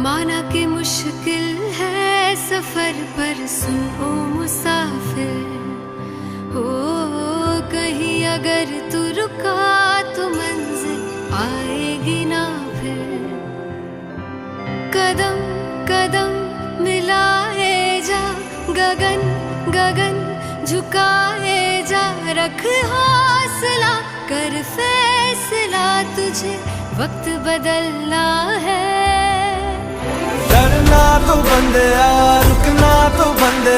माना कि मुश्किल है सफर पर सुन ओ मुसाफिर, हो कहीं अगर तू रुका तो मंजिल आएगी ना फिर। कदम कदम मिलाए जा, गगन गगन झुकाए जा, रख हौसला कर फैसला, तुझे वक्त बदलना है। डरना तो बंदे, रुकना तो बंदे।